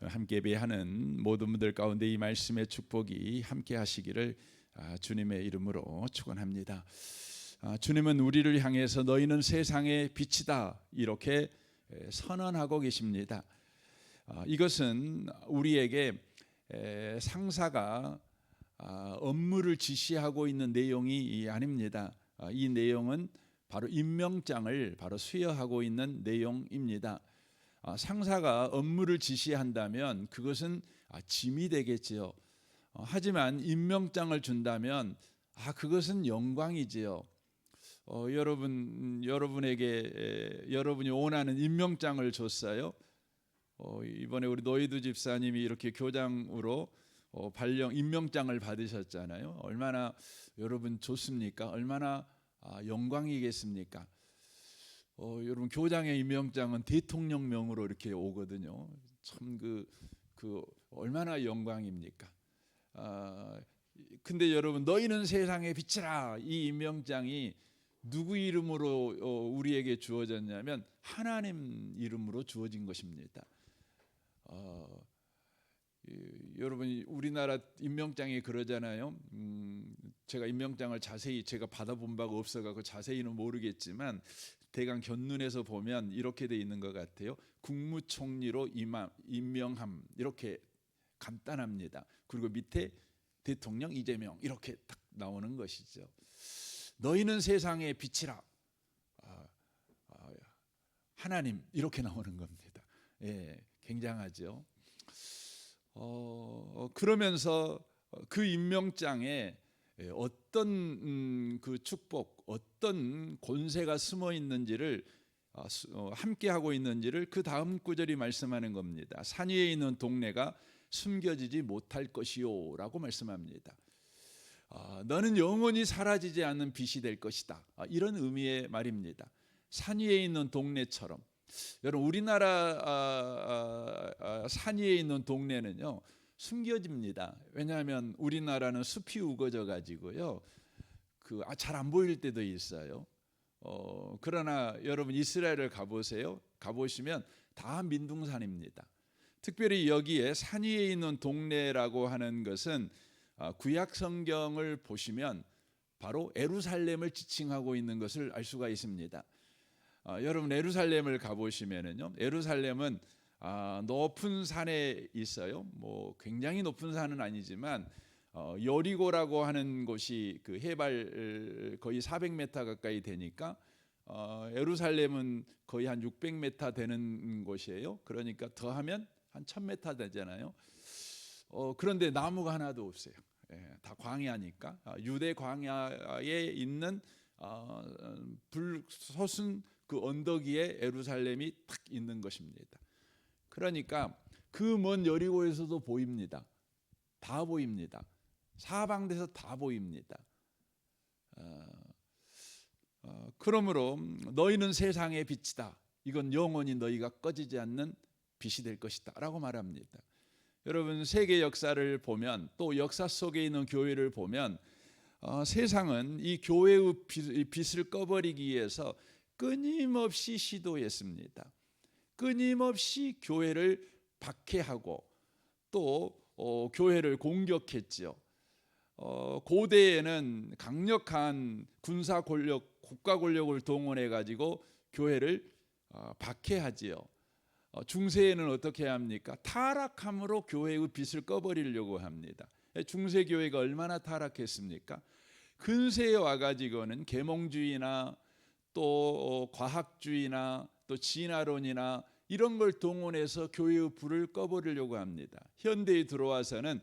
함께 예배하는 모든 분들 가운데 이 말씀의 축복이 함께 하시기를 주님의 이름으로 축원합니다. 주님은 우리를 향해서 너희는 세상의 빛이다 이렇게 선언하고 계십니다. 이것은 우리에게 상사가 업무를 지시하고 있는 내용이 아닙니다. 이 내용은 바로 임명장을 바로 수여하고 있는 내용입니다. 상사가 업무를 지시한다면 그것은 짐이 되겠지요. 하지만 임명장을 준다면 그것은 영광이지요. 여러분에게 여러분이 원하는 임명장을 줬어요. 이번에 우리 노이드 집사님이 이렇게 교장으로 발령 임명장을 받으셨잖아요. 얼마나 여러분 좋습니까? 얼마나 영광이겠습니까? 여러분 교장의 임명장은 대통령명으로 이렇게 오거든요. 참 그 얼마나 영광입니까? 근데 여러분 너희는 세상의 빛이라 이 임명장이 누구 이름으로 우리에게 주어졌냐면 하나님 이름으로 주어진 것입니다. 여러분 우리나라 임명장이 그러잖아요. 제가 임명장을 자세히 제가 받아본 바가 없어가지고 자세히는 모르겠지만 대강 견눈에서 보면 이렇게 돼 있는 것 같아요. 국무총리로 임명함 이렇게 간단합니다. 그리고 밑에 대통령 이재명 이렇게 딱 나오는 것이죠. 너희는 세상의 빛이라 하나님 이렇게 나오는 겁니다. 굉장하죠. 그러면서 그 임명장에 어떤 그 축복, 어떤 권세가 숨어 있는지를 함께 하고 있는지를 그 다음 구절이 말씀하는 겁니다. 산 위에 있는 동네가 숨겨지지 못할 것이요라고 말씀합니다. 너는 영원히 사라지지 않는 빛이 될 것이다. 이런 의미의 말입니다. 산 위에 있는 동네처럼. 여러분 우리나라 산 위에 있는 동네는요 숨겨집니다. 왜냐하면 우리나라는 숲이 우거져 가지고요 잘 안 보일 때도 있어요. 그러나 여러분 이스라엘을 가보시면 다 민둥산입니다. 특별히 여기에 산 위에 있는 동네라고 하는 것은 구약 성경을 보시면 바로 예루살렘을 지칭하고 있는 것을 알 수가 있습니다. 여러분 예루살렘을 가보시면은요, 예루살렘은 높은 산에 있어요. 뭐 굉장히 높은 산은 아니지만 여리고라고 하는 곳이 그 해발 거의 400m 가까이 되니까 예루살렘은 거의 한 600m 되는 곳이에요. 그러니까 더하면 한 1000m 되잖아요. 그런데 나무가 하나도 없어요. 다 광야니까. 유대 광야에 있는 불솟은 그 언덕 위에 예루살렘이 딱 있는 것입니다. 그러니까 그 먼 여리고에서도 보입니다. 다 보입니다. 사방에서 다 보입니다. 그러므로 너희는 세상의 빛이다. 이건 영원히 너희가 꺼지지 않는 빛이 될 것이다 라고 말합니다. 여러분 세계 역사를 보면 또 역사 속에 있는 교회를 보면 세상은 이 교회의 빛을 꺼버리기 위해서 끊임없이 시도했습니다. 끊임없이 교회를 박해하고 또 교회를 공격했지요. 고대에는 강력한 군사 권력, 국가 권력을 동원해 가지고 교회를 박해하지요. 중세에는 어떻게 합니까? 타락함으로 교회의 빛을 꺼버리려고 합니다. 중세 교회가 얼마나 타락했습니까? 근세에 와가지고는 계몽주의나 또 과학주의나 또 진화론이나 이런 걸 동원해서 교회의 불을 꺼버리려고 합니다. 현대에 들어와서는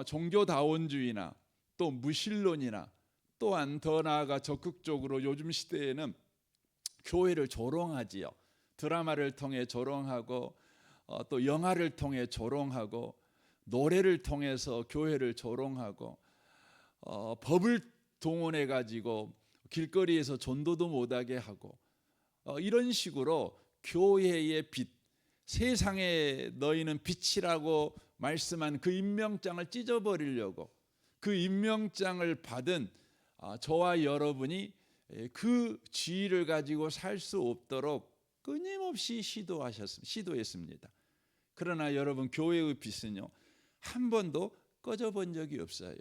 종교다원주의나 또 무신론이나 또한 더 나아가 적극적으로 요즘 시대에는 교회를 조롱하지요. 드라마를 통해 조롱하고 또 영화를 통해 조롱하고 노래를 통해서 교회를 조롱하고 법을 동원해 가지고 길거리에서 전도도 못하게 하고 이런 식으로 교회의 빛, 세상에 너희는 빛이라고 말씀한 그 임명장을 찢어버리려고 그 임명장을 받은 저와 여러분이 그 지위를 가지고 살 수 없도록 끊임없이 시도했습니다. 그러나 여러분, 교회의 빛은요 한 번도 꺼져 본 적이 없어요.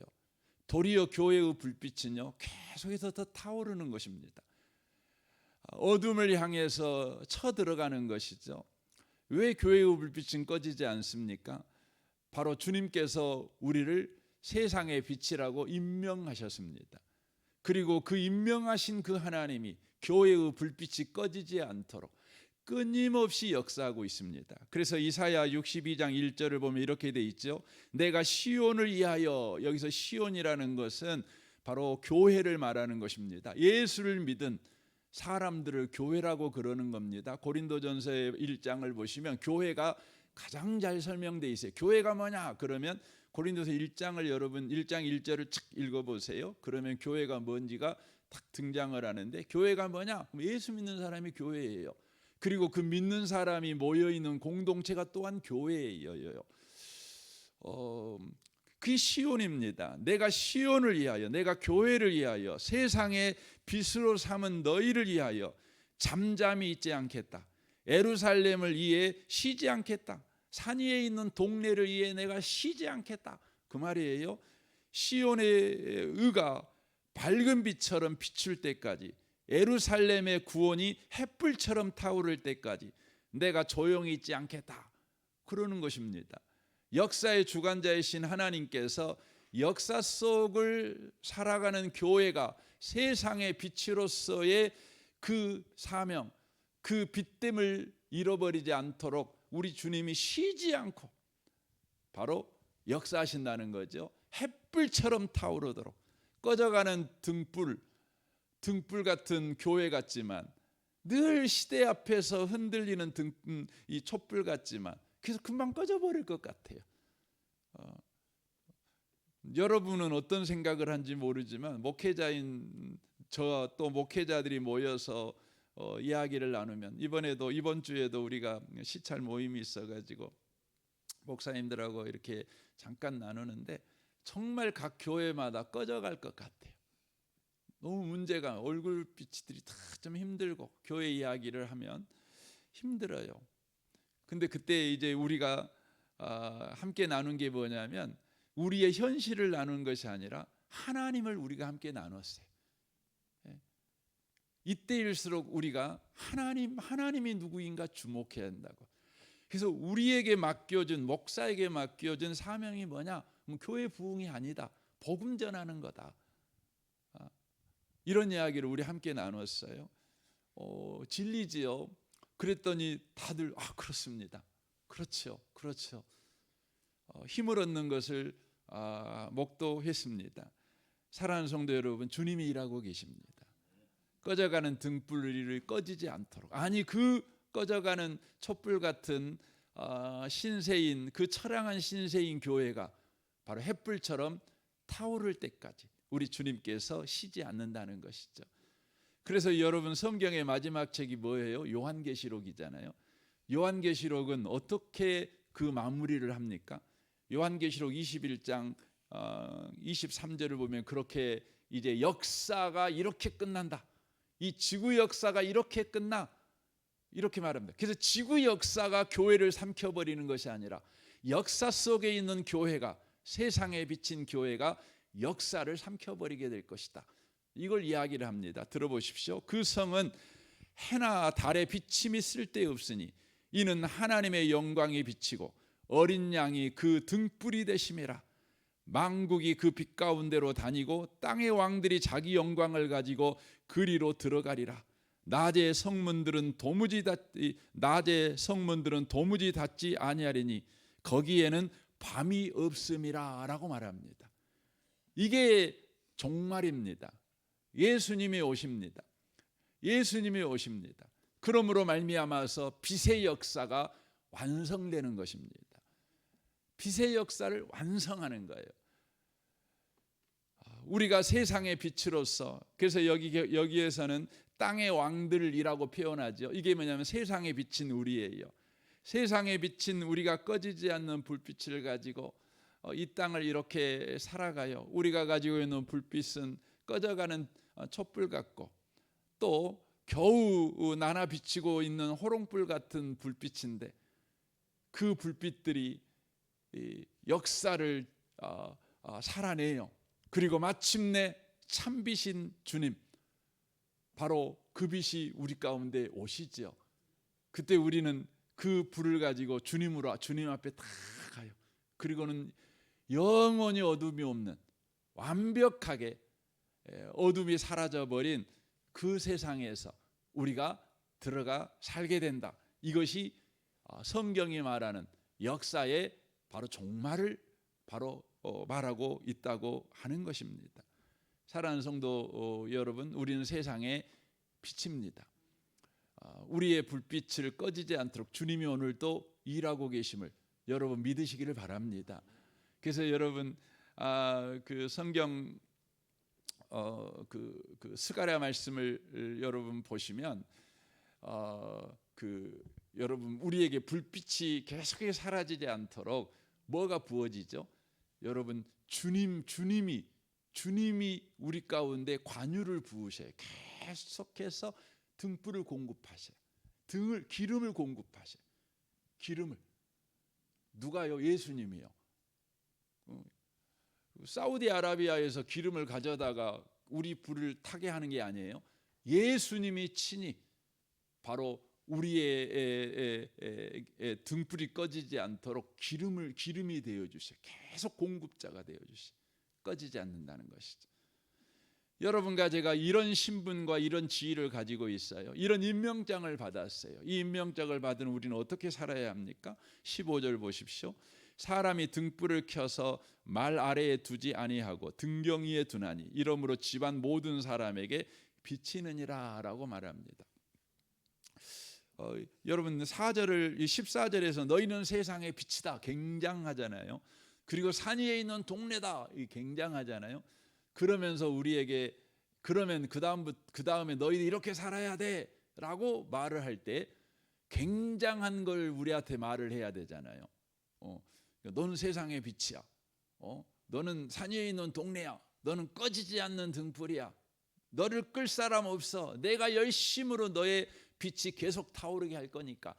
도리어 교회의 불빛은요 계속해서 더 타오르는 것입니다. 어둠을 향해서 쳐들어가는 것이죠. 왜 교회의 불빛은 꺼지지 않습니까? 바로 주님께서 우리를 세상의 빛이라고 임명하셨습니다. 그리고 그 임명하신 그 하나님이 교회의 불빛이 꺼지지 않도록 끊임없이 역사하고 있습니다. 그래서 이사야 62장 1절을 보면 이렇게 돼 있죠. 내가 시온을 위하여, 여기서 시온이라는 것은 바로 교회를 말하는 것입니다. 예수를 믿은 사람들을 교회라고 그러는 겁니다. 고린도전서의 1장을 보시면 교회가 가장 잘 설명되어 있어요. 교회가 뭐냐? 그러면 고린도서 1장을 여러분 1장 1절을 쭉 읽어보세요. 그러면 교회가 뭔지가 딱 등장을 하는데, 교회가 뭐냐? 예수 믿는 사람이 교회예요. 그리고 그 믿는 사람이 모여있는 공동체가 또한 교회예요. 그 시온입니다. 내가 시온을 위하여, 내가 교회를 위하여, 세상의 빛으로 삼은 너희를 위하여 잠잠히 있지 않겠다. 예루살렘을 위해 쉬지 않겠다. 산 위에 있는 동네를 위해 내가 쉬지 않겠다. 그 말이에요. 시온의 의가 밝은 빛처럼 비출 때까지, 예루살렘의 구원이 햇불처럼 타오를 때까지 내가 조용히 있지 않겠다. 그러는 것입니다. 역사의 주관자이신 하나님께서 역사 속을 살아가는 교회가 세상의 빛으로서의 그 사명, 그 빛됨을 잃어버리지 않도록 우리 주님이 쉬지 않고 바로 역사하신다는 거죠. 햇불처럼 타오르도록. 꺼져가는 등불 같은 교회 같지만, 늘 시대 앞에서 흔들리는 이 촛불 같지만, 그래서 금방 꺼져버릴 것 같아요. 여러분은 어떤 생각을 한지 모르지만, 목회자인 저 또 목회자들이 모여서 이야기를 나누면, 이번 주에도 우리가 시찰 모임이 있어가지고 목사님들하고 이렇게 잠깐 나누는데, 정말 각 교회마다 꺼져갈 것 같아요. 너무 문제가, 얼굴빛들이 다 좀 힘들고, 교회 이야기를 하면 힘들어요. 근데 그때 이제 우리가 함께 나눈 게 뭐냐면, 우리의 현실을 나눈 것이 아니라 하나님을 우리가 함께 나눴어요. 이때일수록 우리가 하나님이 누구인가 주목해야 한다고. 그래서 우리에게 맡겨준, 목사에게 맡겨준 사명이 뭐냐? 교회 부흥이 아니다. 복음 전하는 거다. 이런 이야기를 우리 함께 나눴어요. 진리지요. 그랬더니 다들 그렇습니다. 그렇죠. 힘을 얻는 것을 목도했습니다. 사랑하는 성도 여러분, 주님이 일하고 계십니다. 꺼져가는 등불을 꺼지지 않도록, 아니 그 꺼져가는 촛불 같은 신세인, 그 처량한 신세인 교회가 바로 햇불처럼 타오를 때까지 우리 주님께서 쉬지 않는다는 것이죠. 그래서 여러분, 성경의 마지막 책이 뭐예요? 요한계시록이잖아요. 요한계시록은 어떻게 그 마무리를 합니까? 요한계시록 21장 23절을 보면 그렇게 이제 역사가 이렇게 끝난다. 이 지구 역사가 이렇게 끝나. 이렇게 말합니다. 그래서 지구 역사가 교회를 삼켜버리는 것이 아니라, 역사 속에 있는 교회가, 세상에 비친 교회가 역사를 삼켜버리게 될 것이다. 이걸 이야기를 합니다. 들어보십시오. 그 성은 해나 달의 비침이 쓸데없으니 이는 하나님의 영광이 비치고 어린 양이 그 등불이 되심이라. 만국이 그 빛 가운데로 다니고 땅의 왕들이 자기 영광을 가지고 그리로 들어가리라. 낮의 성문들은 도무지 닫지 아니하리니 거기에는 밤이 없음이라 라고 말합니다. 이게 종말입니다. 예수님이 오십니다. 그러므로 말미암아서 빛의 역사가 완성되는 것입니다. 빛의 역사를 완성하는 거예요. 우리가 세상의 빛으로서, 그래서 여기에서는 땅의 왕들이라고 표현하죠. 이게 뭐냐면 세상에 비친 우리예요. 세상에 비친 우리가 꺼지지 않는 불빛을 가지고 이 땅을 이렇게 살아가요. 우리가 가지고 있는 불빛은 꺼져가는 촛불 같고, 또 겨우 나나 비치고 있는 호롱불 같은 불빛인데, 그 불빛들이 역사를 살아내요. 그리고 마침내 참빛인 주님, 바로 그 빛이 우리 가운데 오시죠. 그때 우리는 그 불을 가지고 주님 앞에 다 가요. 그리고는 영원히 어둠이 없는, 완벽하게 어둠이 사라져버린 그 세상에서 우리가 들어가 살게 된다. 이것이 성경이 말하는 역사의 바로 종말을 바로 말하고 있다고 하는 것입니다. 사랑하는 성도 여러분, 우리는 세상의 빛입니다. 우리의 불빛을 꺼지지 않도록 주님이 오늘도 일하고 계심을 여러분 믿으시기를 바랍니다. 그래서 여러분 그 성경 그 스가랴 말씀을 여러분 보시면 여러분 우리에게 불빛이 계속해서 사라지지 않도록 뭐가 부어지죠? 여러분 주님이 우리 가운데 관유를 부으셔요. 계속해서 등불을 공급하셔요. 기름을 공급하셔요. 기름을. 누가요? 예수님이요. 사우디아라비아에서 기름을 가져다가 우리 불을 타게 하는 게 아니에요. 예수님이 친히 바로 우리의 등불이 꺼지지 않도록 기름이 되어 주셔요. 계속 공급자가 되어 주셔요. 꺼지지 않는다는 것이죠. 여러분과 제가 이런 신분과 이런 지위를 가지고 있어요. 이런 임명장을 받았어요. 이 임명장을 받은 우리는 어떻게 살아야 합니까? 15절 보십시오. 사람이 등불을 켜서 말 아래에 두지 아니하고 등경 위에 두나니 이러므로 집안 모든 사람에게 비치느니라 라고 말합니다. 여러분 14절에서 너희는 세상의 빛이다, 굉장하잖아요. 그리고 산 위에 있는 동네다, 굉장하잖아요. 그러면서 우리에게 그러면 그 다음에 너희들 이렇게 살아야 돼라고 말을 할 때 굉장한 걸 우리한테 말을 해야 되잖아요. 너는 세상의 빛이야. 너는 산 위에 있는 동네야. 너는 꺼지지 않는 등불이야. 너를 끌 사람 없어. 내가 열심으로 너의 빛이 계속 타오르게 할 거니까.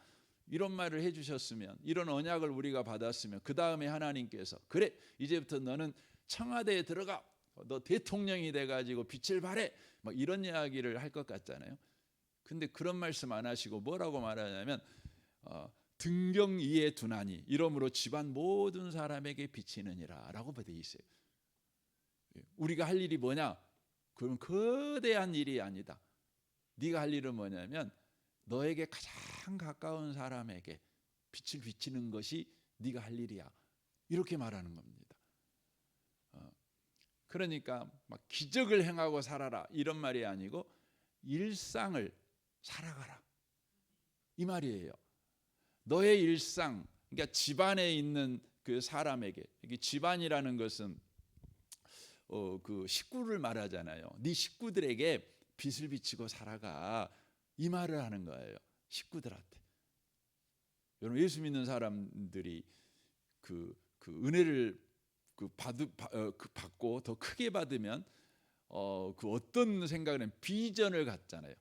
이런 말을 해주셨으면, 이런 언약을 우리가 받았으면 그 다음에 하나님께서 그래 이제부터 너는 청와대에 들어가. 너 대통령이 돼가지고 빛을 발해. 막 이런 이야기를 할 것 같잖아요. 근데 그런 말씀 안 하시고 뭐라고 말하냐면 등경 위에 두나니 이러므로 집안 모든 사람에게 비치느니라 라고 되어 있어요. 우리가 할 일이 뭐냐? 그건 거대한 일이 아니다. 네가 할 일은 뭐냐면 너에게 가장 가까운 사람에게 빛을 비치는 것이 네가 할 일이야. 이렇게 말하는 겁니다. 그러니까 막 기적을 행하고 살아라 이런 말이 아니고 일상을 살아가라 이 말이에요. 너의 일상, 그러니까 집안에 있는 그 사람에게, 이게 집안이라는 것은 그 식구를 말하잖아요. 네 식구들에게 빛을 비치고 살아가 이 말을 하는 거예요. 식구들한테. 여러분 예수 믿는 사람들이 그 은혜를 받고 더 크게 받으면 그 어떤 생각은 비전을 갖잖아요.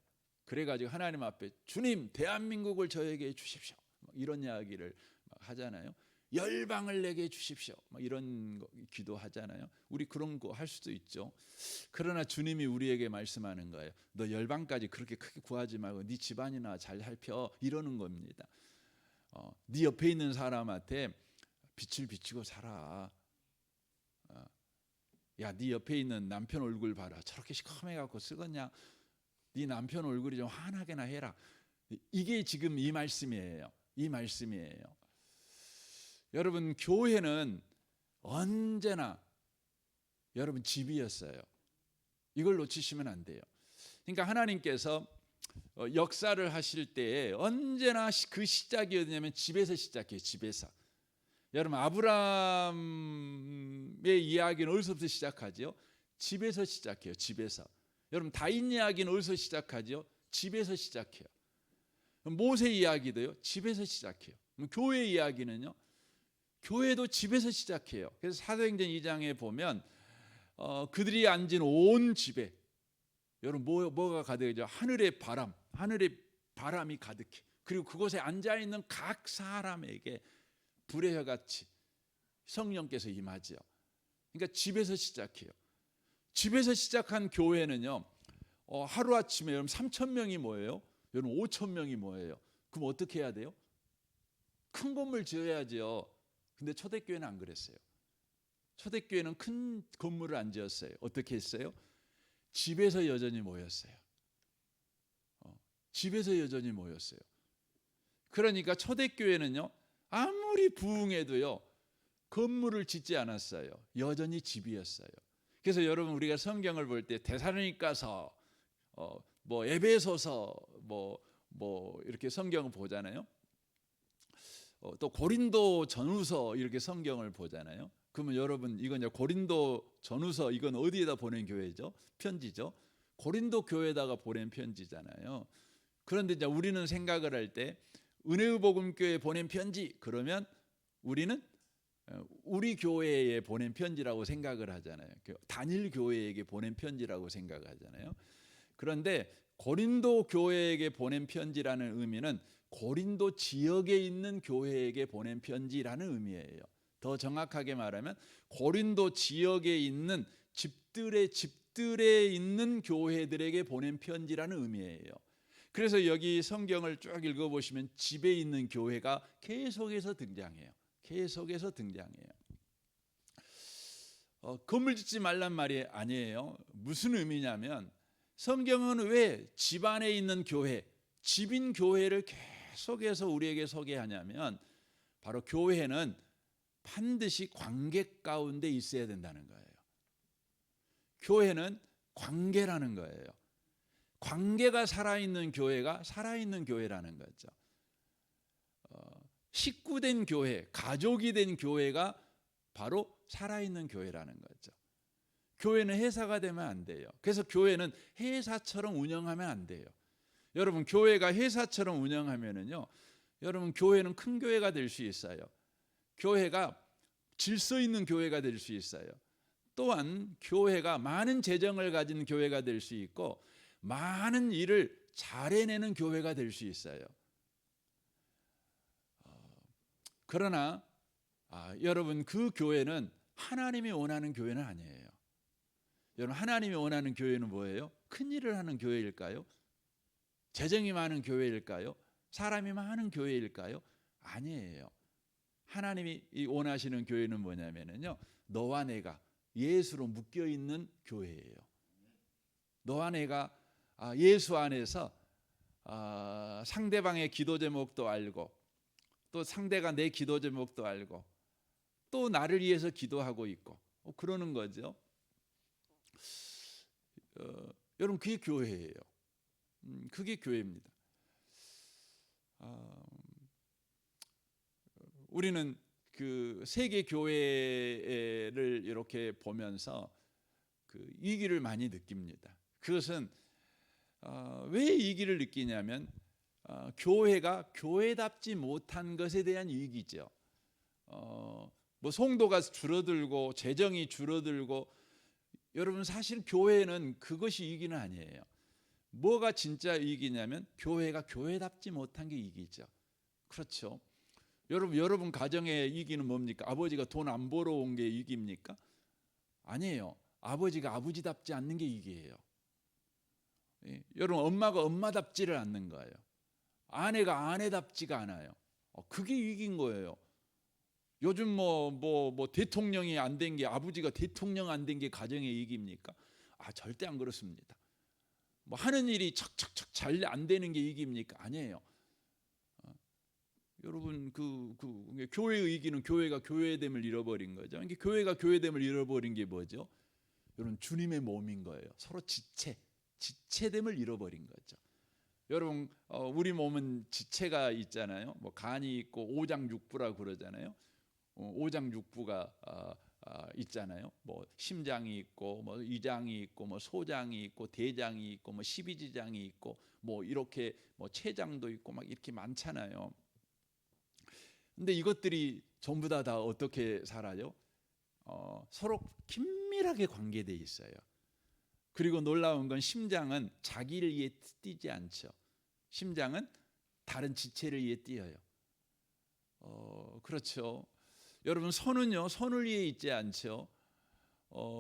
그래가지고 하나님 앞에 주님 대한민국을 저에게 주십시오. 이런 이야기를 하잖아요. 열방을 내게 주십시오. 이런 기도하잖아요. 우리 그런 거 할 수도 있죠. 그러나 주님이 우리에게 말씀하는 거예요. 너 열방까지 그렇게 크게 구하지 말고 네 집안이나 잘 살펴 이러는 겁니다. 네 옆에 있는 사람한테 빛을 비치고 살아. 야, 네 옆에 있는 남편 얼굴 봐라. 저렇게 시커매갖고 쓰겄냐? 네 남편 얼굴이 좀 환하게나 해라. 이게 지금 이 말씀이에요. 이 말씀이에요. 여러분 교회는 언제나 여러분 집이었어요. 이걸 놓치시면 안 돼요. 그러니까 하나님께서 역사를 하실 때에 언제나 그 시작이 어디냐면 집에서 시작해요. 집에서. 여러분 아브라함의 이야기는 어디서부터 시작하죠? 집에서 시작해요. 집에서. 여러분 다윗 이야기는 어디서 시작하죠? 집에서 시작해요. 모세 이야기도요. 집에서 시작해요. 교회 이야기는요. 교회도 집에서 시작해요. 그래서 사도행전 2장에 보면 그들이 앉은 온 집에 여러분 뭐가 가득하죠? 하늘의 바람이 가득해. 그리고 그곳에 앉아 있는 각 사람에게 불의 혀같이 성령께서 임하죠. 그러니까 집에서 시작해요. 집에서 시작한 교회는요, 하루아침에 여러분 3,000명이 모여요. 여러분 5,000명이 모여요. 그럼 어떻게 해야 돼요? 큰 건물 지어야죠. 근데 초대교회는 안 그랬어요. 초대교회는 큰 건물을 안 지었어요. 어떻게 했어요? 집에서 여전히 모였어요. 집에서 여전히 모였어요. 그러니까 초대교회는요, 아무리 부흥해도요, 건물을 짓지 않았어요. 여전히 집이었어요. 그래서 여러분, 우리가 성경을 볼 때 데살로니가서, 뭐 에베소서, 뭐 이렇게 성경을 보잖아요. 또 고린도 전후서 이렇게 성경을 보잖아요. 그러면 여러분, 이건 이제 고린도 전후서, 이건 어디에다 보낸 교회죠? 편지죠. 고린도 교회에다가 보낸 편지잖아요. 그런데 이제 우리는 생각을 할 때 은혜의 복음교회에 보낸 편지, 그러면 우리는 우리 교회에 보낸 편지라고 생각을 하잖아요. 단일 교회에게 보낸 편지라고 생각하잖아요. 그런데 고린도 교회에게 보낸 편지라는 의미는 고린도 지역에 있는 교회에게 보낸 편지라는 의미예요. 더 정확하게 말하면 고린도 지역에 있는 집들에 있는 교회들에게 보낸 편지라는 의미예요. 그래서 여기 성경을 쭉 읽어보시면 집에 있는 교회가 계속해서 등장해요. 계속해서 등장해요. 건물 짓지 말란 말이 아니에요. 무슨 의미냐면 성경은 왜 집안에 있는 교회, 집인 교회를 계속해서 우리에게 소개하냐면 바로 교회는 반드시 관계 가운데 있어야 된다는 거예요. 교회는 관계라는 거예요. 관계가 살아있는 교회가 살아있는 교회라는 거죠. 식구된 교회, 가족이 된 교회가 바로 살아있는 교회라는 거죠. 교회는 회사가 되면 안 돼요. 그래서 교회는 회사처럼 운영하면 안 돼요. 여러분, 교회가 회사처럼 운영하면은요, 여러분, 교회는 큰 교회가 될 수 있어요. 교회가 질서 있는 교회가 될 수 있어요. 또한 교회가 많은 재정을 가진 교회가 될 수 있고 많은 일을 잘 해내는 교회가 될 수 있어요. 그러나 여러분, 그 교회는 하나님이 원하는 교회는 아니에요. 여러분, 하나님이 원하는 교회는 뭐예요? 큰 일을 하는 교회일까요? 재정이 많은 교회일까요? 사람이 많은 교회일까요? 아니에요. 하나님이 원하시는 교회는 뭐냐면요, 너와 내가 예수로 묶여 있는 교회예요. 너와 내가 예수 안에서 상대방의 기도 제목도 알고, 또 상대가 내 기도 제목도 알고, 또 나를 위해서 기도하고 있고, 그러는 거죠. 여러분, 그게 교회예요. 그게 교회입니다. 우리는 그 세계 교회를 이렇게 보면서 그 위기를 많이 느낍니다. 그것은 왜 위기를 느끼냐면 교회가 교회답지 못한 것에 대한 위기죠. 뭐 성도가 줄어들고 재정이 줄어들고, 여러분, 사실 교회는 그것이 위기는 아니에요. 뭐가 진짜 위기냐면 교회가 교회답지 못한 게 위기죠. 그렇죠. 여러분 가정의 위기는 뭡니까? 아버지가 돈 안 벌어 온 게 위기입니까? 아니에요. 아버지가 아버지답지 않는 게 위기예요. 여러분, 엄마가 엄마답지를 않는 거예요. 아내가 아내답지가 않아요. 그게 위기인 거예요. 요즘 뭐 대통령이 안 된 게, 아버지가 대통령 안 된 게 가정의 위기입니까? 절대 안 그렇습니다. 뭐 하는 일이 척척척 잘 안 되는 게 위기입니까? 아니에요. 여러분, 교회의 위기는 교회가 교회됨을 잃어버린 거죠. 이게 교회가 교회됨을 잃어버린 게 뭐죠? 여러분, 주님의 몸인 거예요. 서로 지체됨을 잃어버린 거죠. 여러분, 우리 몸은 지체가 있잖아요. 뭐 간이 있고 오장육부라고 그러잖아요. 오장육부가 있잖아요. 뭐 심장이 있고, 뭐 위장이 있고, 뭐 소장이 있고, 대장이 있고, 뭐 십이지장이 있고, 뭐 이렇게 뭐 췌장도 있고, 막 이렇게 많잖아요. 근데 이것들이 전부 다 어떻게 살아요? 서로 긴밀하게 관계되어 있어요. 그리고 놀라운 건 심장은 자기를 위해 뛰지 않죠. 심장은 다른 지체를 위해 뛰어요. 그렇죠. 여러분 손은요 손을 위해 있지 않죠.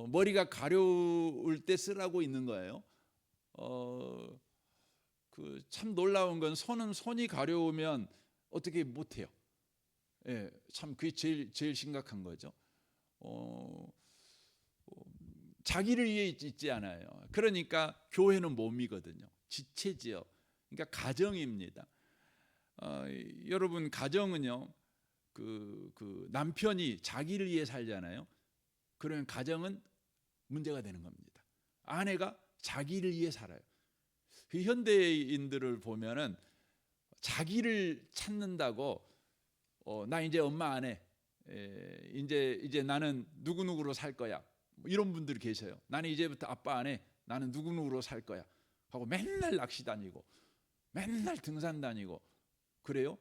머리가 가려울 때 쓰라고 있는 거예요. 그 참 놀라운 건 손이 가려우면 어떻게 못해요. 예, 참 그게 제일 심각한 거죠. 어, 자기를 위해 있지 않아요. 그러니까 교회는 몸이거든요. 지체지요. 그러니까 가정입니다. 여러분 가정은요. 그 남편이 자기를 위해 살잖아요. 그러면 가정은 문제가 되는 겁니다. 아내가 자기를 위해 살아요. 그 현대인들을 보면은 자기를 찾는다고 나 이제 엄마 안 해. 이제 나는 누구누구로 살 거야. 뭐 이런 분들이 계세요. 나는 이제부터 아빠 안 해. 나는 누구누구로 살 거야. 하고 맨날 낚시 다니고 맨날 등산 다니고 그래요.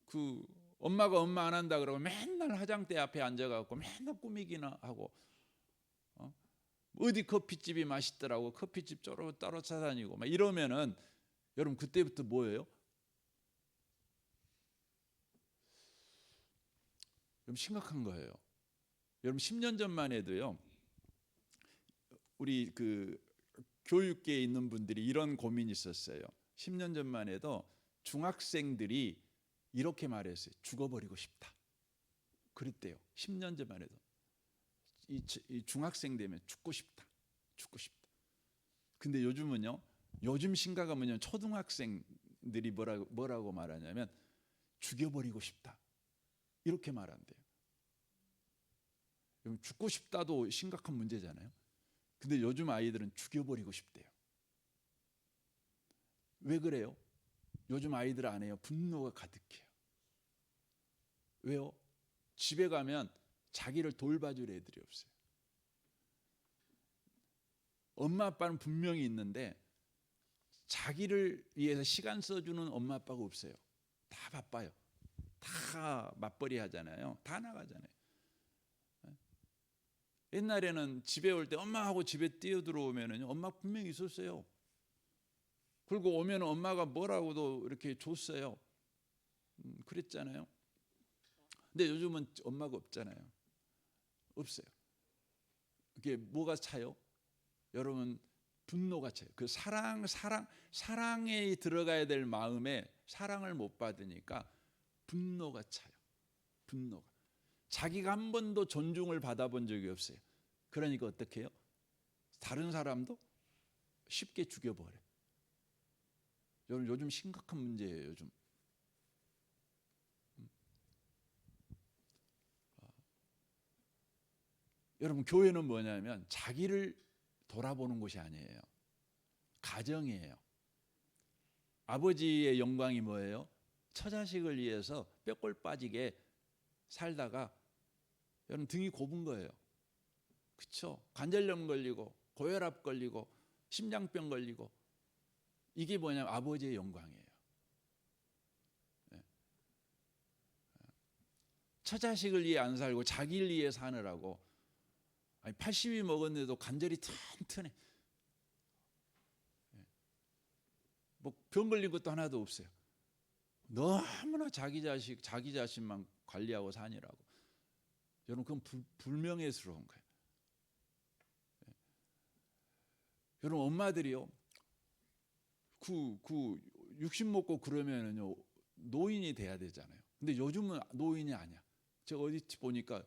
그 엄마가 엄마 안 한다 그러고 맨날 화장대 앞에 앉아갖고 맨날 꾸미기나 하고 어디 커피집이 맛있더라고 커피집 쪼로 따로 찾아다니고 막 이러면은 여러분 그때부터 뭐예요? 좀 심각한 거예요. 여러분 10년 전만 해도요. 우리 그 교육계에 있는 분들이 이런 고민이 있었어요. 10년 전만 해도 중학생들이 이렇게 말했어요. 죽어버리고 싶다. 그랬대요. 10년 전만 해도 이 중학생 되면 죽고 싶다. 근데 요즘은요. 요즘 심각한 뭐냐면 초등학생들이 뭐라고 말하냐면 죽여버리고 싶다. 이렇게 말한대요. 죽고 싶다도 심각한 문제잖아요. 근데 요즘 아이들은 죽여버리고 싶대요. 왜 그래요? 요즘 아이들 안에요. 분노가 가득해요. 왜요? 집에 가면 자기를 돌봐줄 애들이 없어요. 엄마 아빠는 분명히 있는데 자기를 위해서 시간 써주는 엄마 아빠가 없어요. 다 바빠요. 다 맞벌이 하잖아요. 다 나가잖아요. 옛날에는 집에 올 때 엄마하고 집에 뛰어들어오면 엄마 분명히 있었어요. 그리고 오면 엄마가 뭐라고도 이렇게 줬어요. 그랬잖아요. 근데 요즘은 엄마가 없잖아요. 없어요. 그게 뭐가 차요? 여러분 분노가 차요. 그 사랑에 들어가야 될 마음에 사랑을 못 받으니까 분노가 차요. 분노가. 자기가 한 번도 존중을 받아본 적이 없어요. 그러니까 어떻게 해요? 다른 사람도 쉽게 죽여버려요. 여러분 요즘 심각한 문제예요. 요즘. 여러분 교회는 뭐냐면 자기를 돌아보는 곳이 아니에요. 가정이에요. 아버지의 영광이 뭐예요? 처자식을 위해서 뼈골 빠지게 살다가 여러분 등이 곱은 거예요. 그렇죠? 관절염 걸리고 고혈압 걸리고 심장병 걸리고 이게 뭐냐면 아버지의 영광이에요. 처자식을 위해 안 살고 자기를 위해 사느라고 80이 먹었는데도 관절이 튼튼해. 뭐 병 걸린 것도 하나도 없어요. 너무나 자기 자신만 관리하고 사느라고. 여러분 그건 불명예스러운 거예요. 여러분 엄마들이요. 60 먹고 그러면은요 노인이 돼야 되잖아요. 근데 요즘은 노인이 아니야. 제가 어디 보니까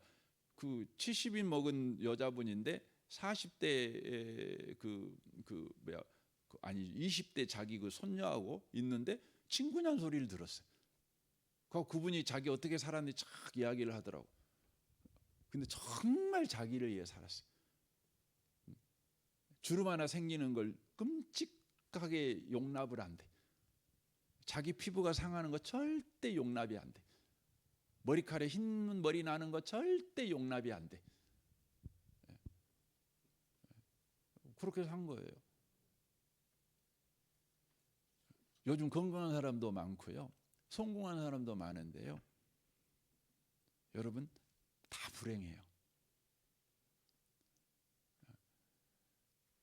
그 70이 먹은 여자분인데 40대 아니 20대 자기 그 손녀하고 있는데 친구냐는 소리를 들었어요. 그분이 자기 어떻게 살았는지 쫙 이야기를 하더라고. 근데 정말 자기를 위해 살았어요. 주름 하나 생기는 걸 끔찍하게 용납을 안 돼. 자기 피부가 상하는 거 절대 용납이 안 돼. 머리카락에 흰 머리 나는 거 절대 용납이 안 돼. 그렇게 산 거예요. 요즘 건강한 사람도 많고요. 성공한 사람도 많은데요. 여러분 다 불행해요.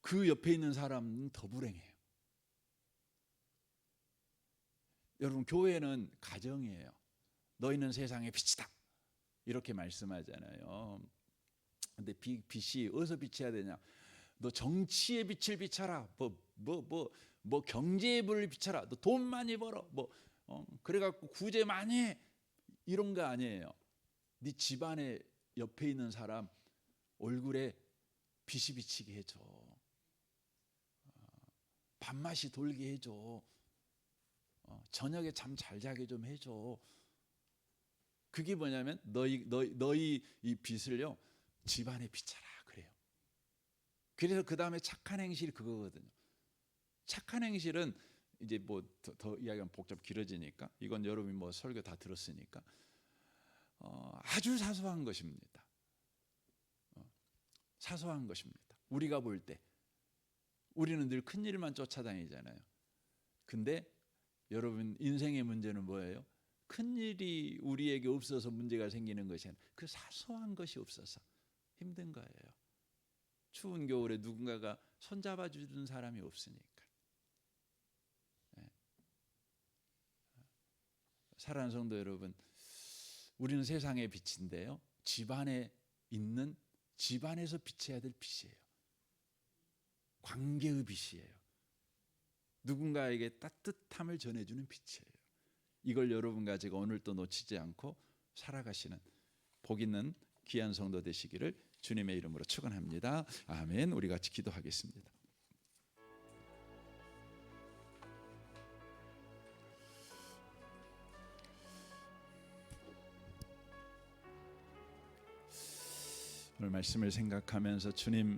그 옆에 있는 사람은 더 불행해요. 여러분, 교회는 가정이에요. 너희는 세상의 빛이다, 이렇게 말씀하잖아요. 근데 빛이 어디서 비쳐야 되냐? 너 정치의 빛을 비춰라. 뭐 경제의 불을 비춰라. 너 돈 많이 벌어. 그래갖고 구제 많이 해. 이런 거 아니에요. 네 집안에 옆에 있는 사람 얼굴에 빛이 비치게 해줘. 밥맛이 돌게 해줘. 저녁에 잠 잘 자게 좀 해줘. 그게 뭐냐면 너희 이 빛을요, 집안에 비춰라 그래요. 그래서 그 다음에 착한 행실이 그거거든요. 착한 행실은 이제 뭐 더 이야기하면 복잡 길어지니까, 이건 여러분이 뭐 설교 다 들었으니까 아주 사소한 것입니다. 사소한 것입니다. 우리가 볼 때 우리는 늘 큰 일만 쫓아다니잖아요. 근데 여러분, 인생의 문제는 뭐예요? 큰 일이 우리에게 없어서 문제가 생기는 것이 아니라 그 사소한 것이 없어서 힘든 거예요. 추운 겨울에 누군가가 손잡아 주는 사람이 없으니까. 사랑하는 성도 여러분, 우리는 세상의 빛인데요, 집안에 있는, 집안에서 비쳐야 될 빛이에요. 관계의 빛이에요. 누군가에게 따뜻함을 전해주는 빛이에요. 이걸 여러분과 제가 오늘 또 놓치지 않고 살아가시는 복 있는 귀한 성도 되시기를 주님의 이름으로 축원합니다. 아멘. 우리 같이 기도하겠습니다. 오늘 말씀을 생각하면서, 주님,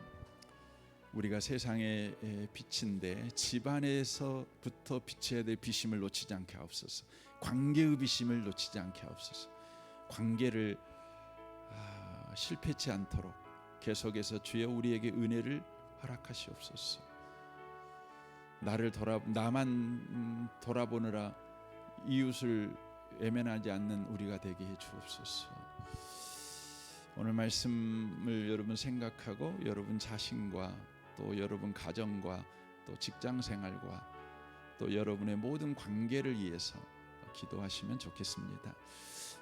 우리가 세상의 빛인데 집안에서부터 비쳐야 될 빛임을 놓치지 않게 하옵소서. 관계의 빛임을 놓치지 않게 하옵소서. 관계를 실패치 않도록 계속해서 주여 우리에게 은혜를 허락하시옵소서. 나만 돌아보느라 이웃을 외면하지 않는 우리가 되게 해 주옵소서. 오늘 말씀을 여러분 생각하고 여러분 자신과 또 여러분 가정과 또 직장 생활과 또 여러분의 모든 관계를 위해서 기도하시면 좋겠습니다.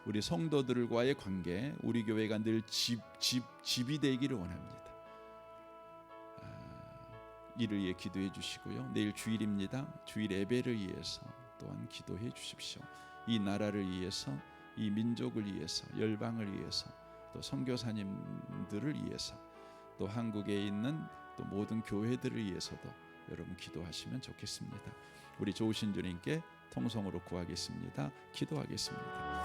우리 성도들과의 관계, 우리 교회가 늘 집이 되기를 원합니다. 이를 위해 기도해 주시고요. 내일 주일입니다. 주일 예배를 위해서 또한 기도해 주십시오. 이 나라를 위해서, 이 민족을 위해서, 열방을 위해서, 또 선교사님들을 위해서, 또 한국에 있는 또 모든 교회들을 위해서도 여러분 기도하시면 좋겠습니다. 우리 좋으신 주님께 통성으로 구하겠습니다. 기도하겠습니다.